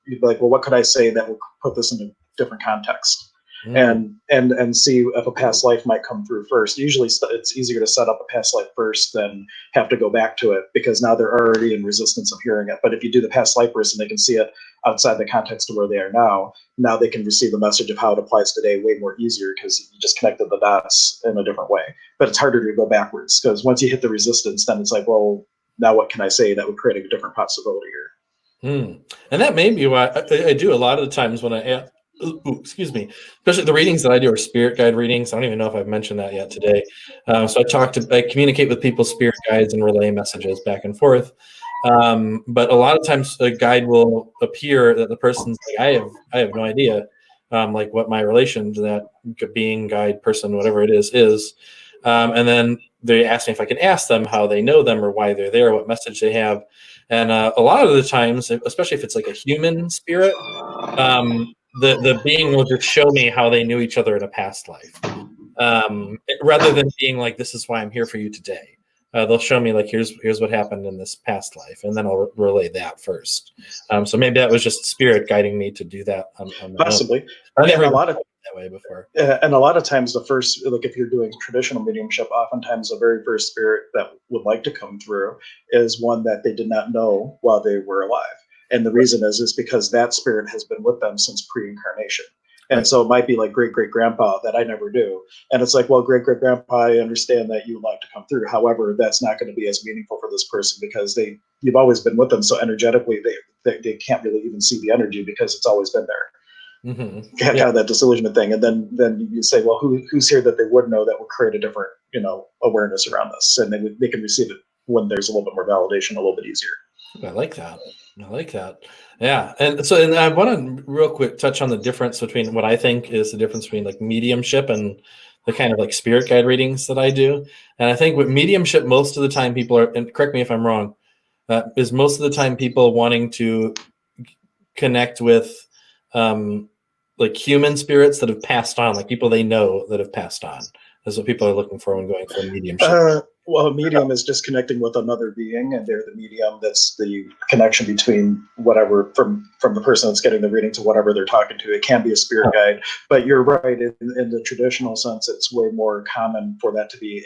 you'd be like, well, what could I say that will put this in a different context? And see if a past life might come through first. Usually it's easier to set up a past life first than have to go back to it, because now they're already in resistance of hearing it. But if you do the past life first and they can see it outside the context of where they are now they can receive the message of how it applies today way more easier, because you just connected the dots in a different way. But it's harder to go backwards, because once you hit the resistance, then it's like, well, now what can I say that would create a different possibility here? And that may be why I do a lot of the times when excuse me, especially the readings that I do are spirit guide readings. I don't even know if I've mentioned that yet today. So I communicate with people's spirit guides and relay messages back and forth. But a lot of times a guide will appear that the person's like, I have no idea, like what my relation to that being, guide, person, whatever it is. And then they ask me if I can ask them how they know them or why they're there, what message they have. And a lot of the times, especially if it's like a human spirit, the being will just show me how they knew each other in a past life, rather than being like, this is why I'm here for you today. They'll show me like, here's what happened in this past life, and then I'll relay that first. So maybe that was just spirit guiding me to do that on Possibly. I never a lot of that way before. And a lot of times the first, like if you're doing traditional mediumship, oftentimes the very first spirit that would like to come through is one that they did not know while they were alive. And the reason is because that spirit has been with them since pre-incarnation. And so it might be like great-great-grandpa that I never knew. And it's like, well, great-great-grandpa, I understand that you would like to come through. However, that's not going to be as meaningful for this person, because you've always been with them. So energetically, they can't really even see the energy because it's always been there. Kind of that disillusionment thing. And then you say, well, who's here that they would know that would create a different, awareness around this? And they can receive it when there's a little bit more validation, a little bit easier. I like that. Yeah. And I want to real quick touch on the difference between what I think is the difference between like mediumship and the kind of like spirit guide readings that I do. And I think with mediumship, most of the time people are, and correct me if I'm wrong, is most of the time people wanting to connect with like human spirits that have passed on, like people they know that have passed on. That's what people are looking for when going for mediumship. Well, a medium is just connecting with another being, and they're the medium. That's the connection between whatever, from the person that's getting the reading to whatever they're talking to. It can be a spirit guide, but you're right. In the traditional sense, it's way more common for that to be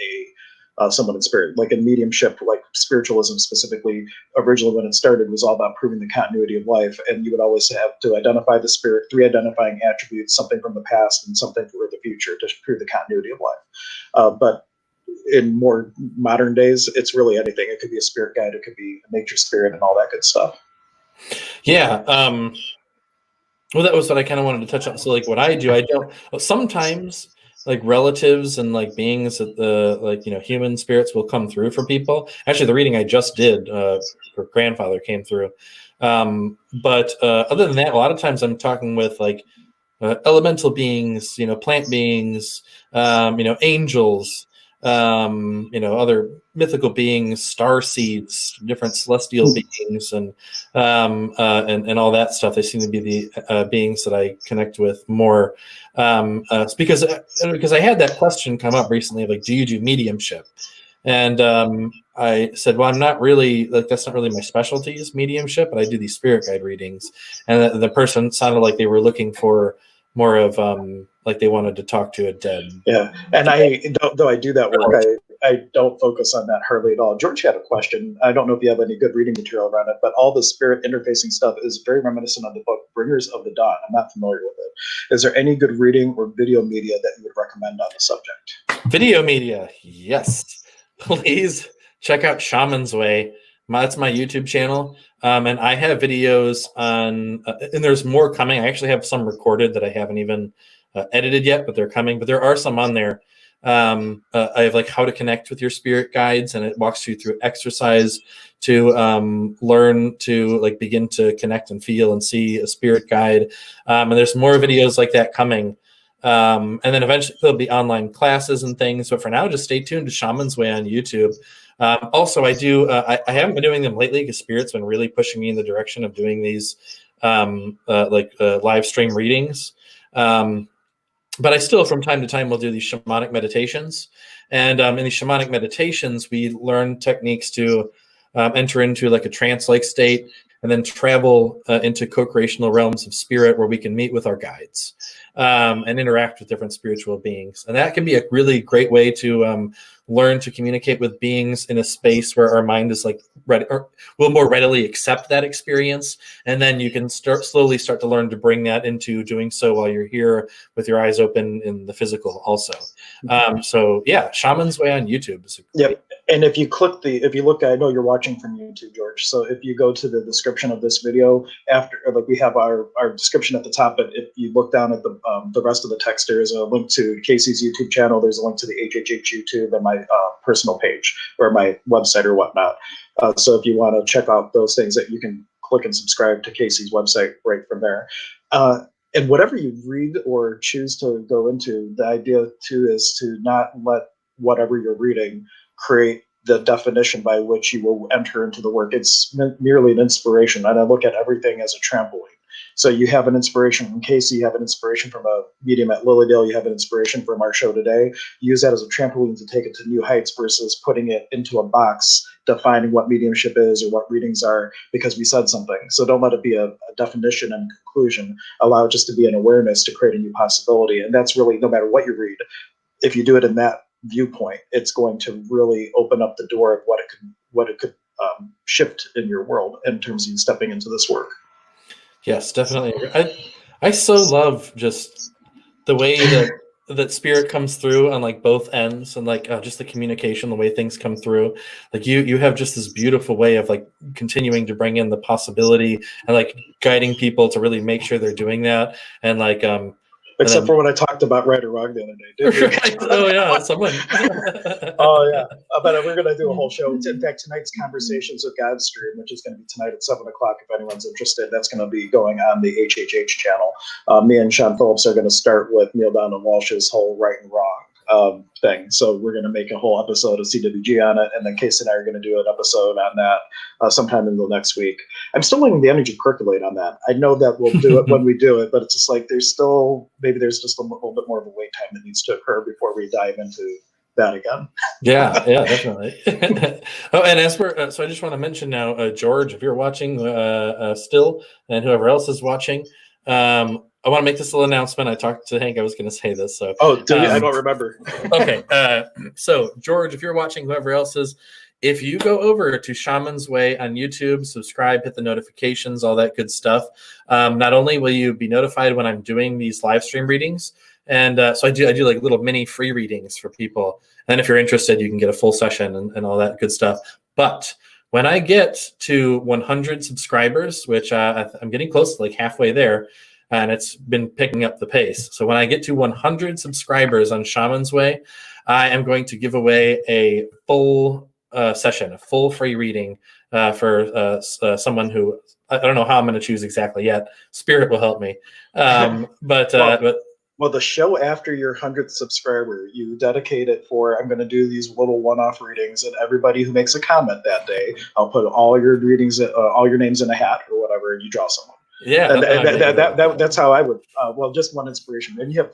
someone in spirit. Like in mediumship, like spiritualism specifically, originally when it started was all about proving the continuity of life, and you would always have to identify the spirit, 3 identifying attributes, something from the past and something for the future to prove the continuity of life. But in more modern days, it's really anything. It could be a spirit guide, it could be a nature spirit, and all that good stuff. Yeah. Well, that was what I kind of wanted to touch on. So like what I do, I don't sometimes like relatives and like beings that the like human spirits will come through for people. Actually, the reading I just did, her grandfather came through. But other than that, a lot of times I'm talking with like elemental beings, plant beings, angels, other mythical beings, star seeds, different celestial beings, and all that stuff. They seem to be the beings that I connect with more, because I had that question come up recently, like, do you do mediumship? And I said, well, I'm not really, like, that's not really my specialty is mediumship, but I do these spirit guide readings. And the person sounded like they were looking for more of like they wanted to talk to a dead. Yeah, and though I do that work, I don't focus on that hardly at all. George had a question. I don't know if you have any good reading material around it, but all the spirit interfacing stuff is very reminiscent of the book Bringers of the Dawn. I'm not familiar with it. Is there any good reading or video media that you would recommend on the subject? Video media, yes. Please check out Shaman's Way. That's my YouTube channel. And I have videos on, and there's more coming. I actually have some recorded that I haven't even edited yet, but they're coming. But there are some on there. I have like how to connect with your spirit guides, and it walks you through exercise to learn to like begin to connect and feel and see a spirit guide. And there's more videos like that coming. And then eventually there'll be online classes and things. But for now, just stay tuned to Shaman's Way on YouTube. Also, I haven't been doing them lately because Spirit's been really pushing me in the direction of doing these live stream readings. But I still, from time to time, will do these shamanic meditations. And in these shamanic meditations, we learn techniques to enter into like a trance-like state and then travel into co-creational realms of spirit where we can meet with our guides and interact with different spiritual beings. And that can be a really great way to learn to communicate with beings in a space where our mind is like ready, or will more readily accept that experience. And then you can slowly start to learn to bring that into doing so while you're here with your eyes open in the physical also. So yeah, Shaman's Way on YouTube is Yep. And if you look, I know you're watching from YouTube, George. So if you go to the description of this video like we have our description at the top, but if you look down at the rest of the text, there is a link to Casey's YouTube channel. There's a link to the HHH YouTube and my personal page or my website or whatnot. So if you want to check out those things, that you can click and subscribe to Casey's website right from there. And whatever you read or choose to go into, the idea too is to not let whatever you're reading create the definition by which you will enter into the work. It's merely an inspiration, and I look at everything as a trampoline. So you have an inspiration from Casey, you have an inspiration from a medium at Lilydale, you have an inspiration from our show today. Use that as a trampoline to take it to new heights versus putting it into a box, defining what mediumship is or what readings are because we said something. So don't let it be a definition and conclusion. Allow it just to be an awareness to create a new possibility. And that's really, no matter what you read, if you do it in that viewpoint, it's going to really open up the door of what it could shift in your world in terms of you stepping into this work. Yes, definitely. I so love just the way that spirit comes through on like both ends, and like just the communication, the way things come through. Like you have just this beautiful way of like continuing to bring in the possibility and like guiding people to really make sure they're doing that. And like except for when I talked about right or wrong the other day. Didn't you? Right. Oh yeah, someone. Oh yeah, but we're going to do a whole show. In fact, tonight's Conversations with God stream, which is going to be tonight at 7:00, if anyone's interested, that's going to be going on the HHH channel. Me and Sean Phillips are going to start with Neil Donald Walsh's whole right and wrong thing. So we're going to make a whole episode of CWG on it, and then Casey and I are going to do an episode on that sometime in the next week. I'm still letting the energy percolate on that. I know that we'll do it when we do it, but it's just like there's just a little bit more of a wait time that needs to occur before we dive into that again. Yeah, definitely. Oh, and as for so I just want to mention now, George, if you're watching still, and whoever else is watching, I want to make this little announcement. I talked to Hank. I was going to say this. So, I don't remember. Okay. So, George, if you're watching, whoever else is, if you go over to Shaman's Way on YouTube, subscribe, hit the notifications, all that good stuff. Not only will you be notified when I'm doing these live stream readings, and so I do like little mini free readings for people. And if you're interested, you can get a full session and all that good stuff. But when I get to 100 subscribers, which I'm getting close to like halfway there, and it's been picking up the pace. So when I get to 100 subscribers on Shaman's Way, I am going to give away a full session, a full free reading for someone who I don't know how I'm going to choose exactly yet. Spirit will help me. But well, the show after your 100th subscriber, you dedicate it for, I'm going to do these little one-off readings, and everybody who makes a comment that day, I'll put all your readings, all your names in a hat or whatever, and you draw someone. Yeah, and that's how I would. Well, just one inspiration, and you have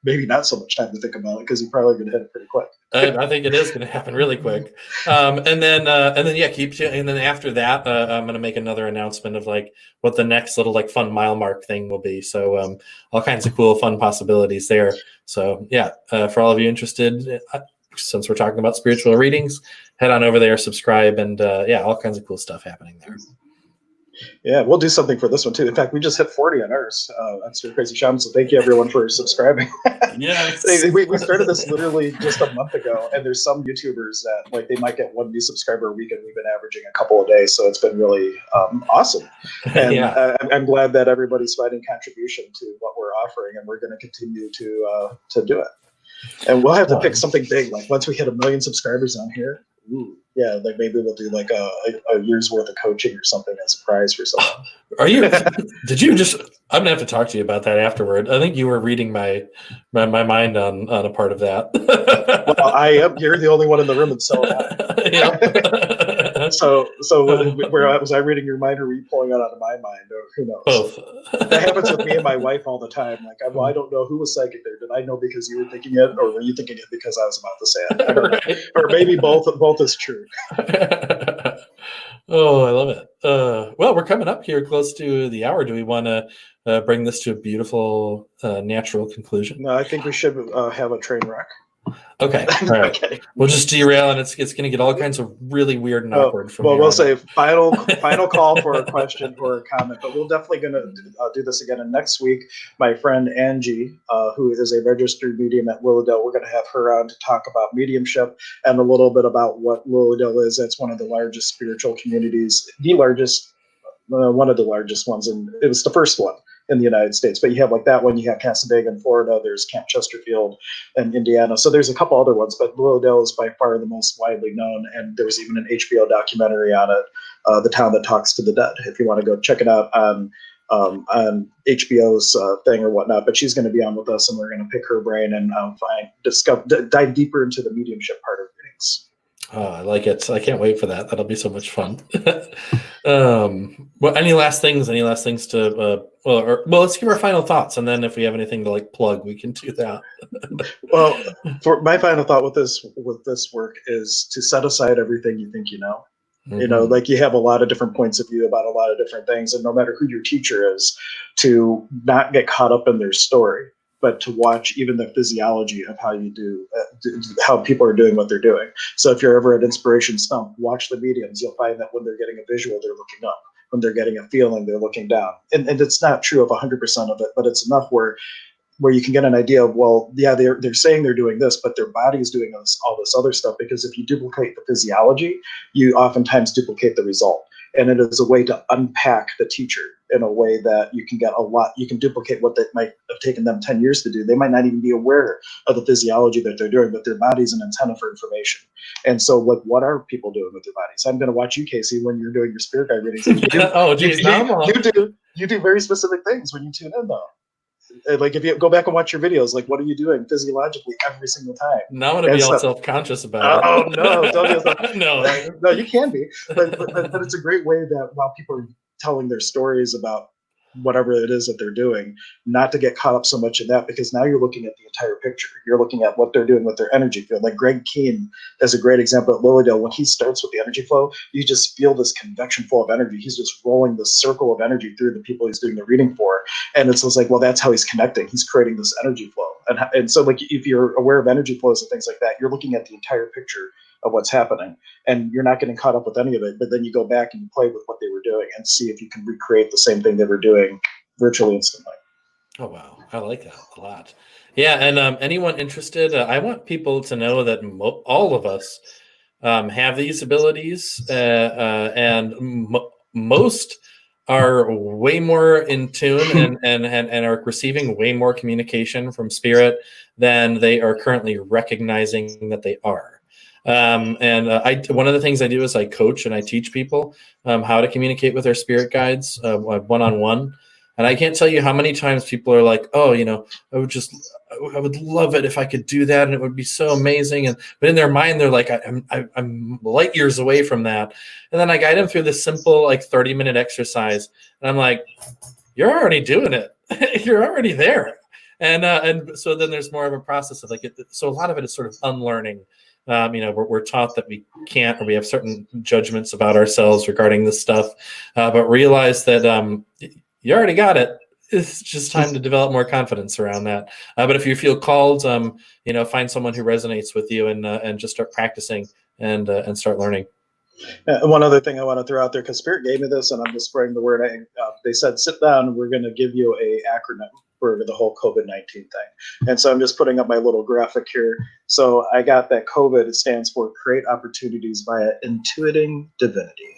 maybe not so much time to think about it because you're probably going to hit it pretty quick. I think it is going to happen really quick, and then yeah, and then after that, I'm going to make another announcement of like what the next little like fun mile mark thing will be. So all kinds of cool, fun possibilities there. So yeah, for all of you interested, since we're talking about spiritual readings, head on over there, subscribe, and yeah, all kinds of cool stuff happening there. Yeah, we'll do something for this one too. In fact, we just hit 40 on ours. That's for Crazy Shamans. So thank you everyone for subscribing. Yes. we started this literally just a month ago, and there's some YouTubers that like they might get one new subscriber a week, and we've been averaging a couple a day. So it's been really awesome. And Yeah. I'm glad that everybody's finding contribution to what we're offering, and we're going to continue to do it. And we'll have to pick something big. Like once we hit 1 million subscribers on here. Ooh, yeah, like maybe we'll do like a year's worth of coaching or something as a prize for someone. Are you? Did you just? I'm gonna have to talk to you about that afterward. I think you were reading my mind on a part of that. Well, I am. You're the only one in the room, and so am I. Yep. So where was I reading your mind, or were you pulling it out of my mind, or who knows? Both. That happens with me and my wife all the time. Like, I don't know who was psychic there. Did I know because you were thinking it, or were you thinking it because I was about to say it? I don't know. Or maybe both is true. Oh, I love it. Well, we're coming up here close to the hour. Do we want to bring this to a beautiful, natural conclusion? No, I think we should have a train wreck. Okay. All right. Okay. We'll just derail, and it's going to get all kinds of really weird and awkward. From well, we'll say final call for a question or a comment, but we're definitely going to do this again. And next week, my friend Angie, who is a registered medium at Willowdale, we're going to have her on to talk about mediumship and a little bit about what Willowdale is. That's one of the largest spiritual communities, the largest, one of the largest ones, and it was the first one in the United States. But you have like that one, you have Casadega in Florida, there's Camp Chesterfield in Indiana. So there's a couple other ones, but Willowdale is by far the most widely known. And there was even an HBO documentary on it, The Town That Talks to the Dead, if you want to go check it out on HBO's thing or whatnot. But she's going to be on with us, and we're going to pick her brain and dive deeper into the mediumship part of readings. Oh, I like it. I can't wait for that. That'll be so much fun. Well, any last things to, well, let's give our final thoughts. And then if we have anything to like plug, we can do that. Well, for my final thought with this work is to set aside everything you think you know. Mm-hmm. You know, like you have a lot of different points of view about a lot of different things. And no matter who your teacher is, to not get caught up in their story, but to watch even the physiology of how you do, how people are doing what they're doing. So if you're ever at Inspiration Stump, watch the mediums. You'll find that when they're getting a visual, they're looking up. When they're getting a feeling, they're looking down. And it's not true of 100% of it, but it's enough where you can get an idea of, well, yeah, they're saying they're doing this, but their body is doing all this other stuff. Because if you duplicate the physiology, you oftentimes duplicate the result. And it is a way to unpack the teacher in a way that you can get a lot. You can duplicate what they might have taken them 10 years to do. They might not even be aware of the physiology that they're doing, but their body's an antenna for information. And so, like, what are people doing with their bodies? I'm going to watch you, Casey, when you're doing your spirit guide readings. You do very specific things when you tune in, though. Like if you go back and watch your videos, like what are you doing physiologically every single time? Now I'm gonna be all self-conscious about it. Oh no, don't be self- No, you can be, but it's a great way that while people are telling their stories about whatever it is that they're doing, not to get caught up so much in that, because now you're looking at the entire picture. You're looking at what they're doing with their energy field. Like Greg Keane is a great example at Willowdale. When he starts with the energy flow, you just feel this convection flow of energy. He's just rolling this circle of energy through the people he's doing the reading for. And it's just like, well, that's how he's connecting. He's creating this energy flow. And so like if you're aware of energy flows and things like that, you're looking at the entire picture of what's happening, and you're not getting caught up with any of it. But then you go back and you play with what they were doing and see if you can recreate the same thing they were doing virtually instantly. Oh wow, I like that a lot. Yeah, and anyone interested, I want people to know that all of us have these abilities, and most are way more in tune and are receiving way more communication from spirit than they are currently recognizing that they are. One of the things I do is I coach and I teach people how to communicate with their spirit guides one-on-one. And I can't tell you how many times people are like, oh, I would love it if I could do that, and it would be so amazing. But in their mind, they're like, I'm light years away from that. And then I guide them through this simple, like 30-minute exercise. And I'm like, you're already doing it. You're already there. And so then there's more of a process of so a lot of it is sort of unlearning. We're taught that we can't, or we have certain judgments about ourselves regarding this stuff, but realize that you already got it. It's just time to develop more confidence around that. But if you feel called, find someone who resonates with you and just start practicing and start learning. One other thing I want to throw out there, because Spirit gave me this, and I'm just spreading the word. They said, sit down, we're going to give you a acronym for the whole COVID-19 thing. And so I'm just putting up my little graphic here. So I got that COVID, it stands for Create Opportunities via Intuiting Divinity.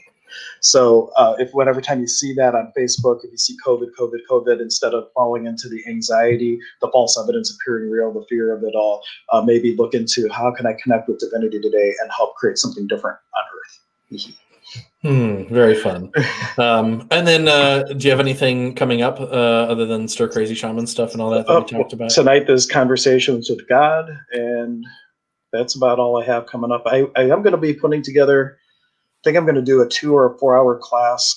So every time you see that on Facebook, if you see COVID, instead of falling into the anxiety, the false evidence appearing real, the fear of it all, maybe look into how can I connect with divinity today and help create something different on Earth. Very fun. And then do you have anything coming up other than Stir Crazy Shaman stuff and all that we talked about? Tonight there's Conversations with God, and that's about all I have coming up. I am going to be putting together, I think I'm going to do a 2 or a 4 hour class,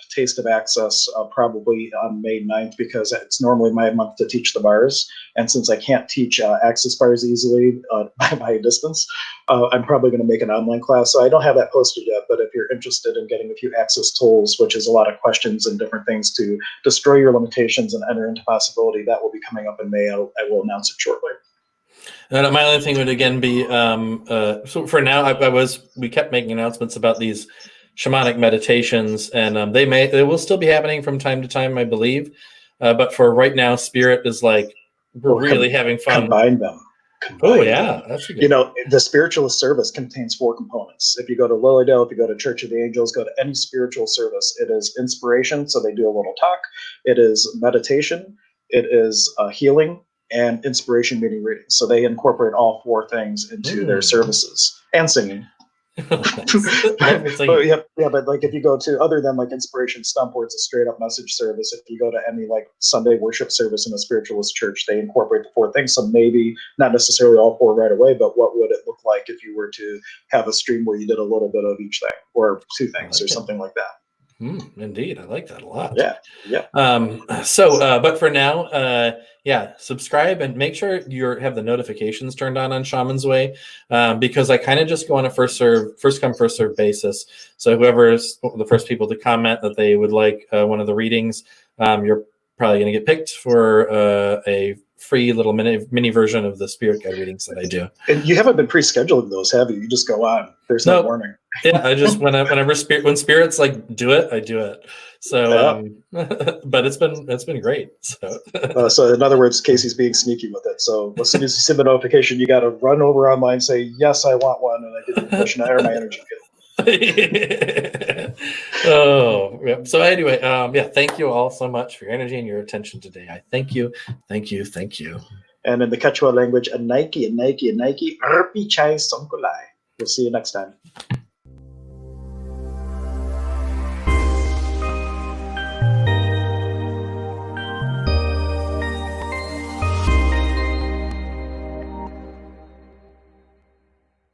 Taste of Access, probably on May 9th, because it's normally my month to teach the bars. And since I can't teach access bars easily by a distance, I'm probably going to make an online class. So I don't have that posted yet, but if you're interested in getting a few access tools, which is a lot of questions and different things to destroy your limitations and enter into possibility, that will be coming up in May. I will announce it shortly. And my other thing would again be, so for now, we kept making announcements about these shamanic meditations, and they will still be happening from time to time, I believe. But for right now, Spirit is like, we're really having fun. Combine them. Oh yeah, that's a good. The Spiritualist service contains 4 components. If you go to Lilydale, if you go to Church of the Angels, go to any spiritual service. It is inspiration, so they do a little talk. It is meditation. It is healing. And inspiration meeting readings. So they incorporate all 4 things into their services, and singing. But like if you go to other than like Inspiration Stump, where it's a straight up message service, if you go to any like Sunday worship service in a spiritualist church, they incorporate the 4 things. So maybe not necessarily all 4 right away, but what would it look like if you were to have a stream where you did a little bit of each thing, or 2 things, or something like that? Indeed, I like that a lot. Yeah. But for now, subscribe and make sure you have the notifications turned on Shaman's Way, because I kind of just go on a first come, first serve basis. So whoever is the first people to comment that they would like one of the readings, you're probably going to get picked for a free little mini version of the spirit guide readings that I do. And you haven't been pre-scheduling those, have you? You just go on. There's no warning. Yeah, I just when spirits like do it, I do it. So, but it's been great. So, in other words, Casey's being sneaky with it. So as soon as you see the notification, you got to run over online, say yes, I want one, and I give you permission to air my energy field. Oh, yeah. So anyway, thank you all so much for your energy and your attention today. I thank you. And in the Quechua language, a Nike, Arpi Chai Songkulai. We'll see you next time.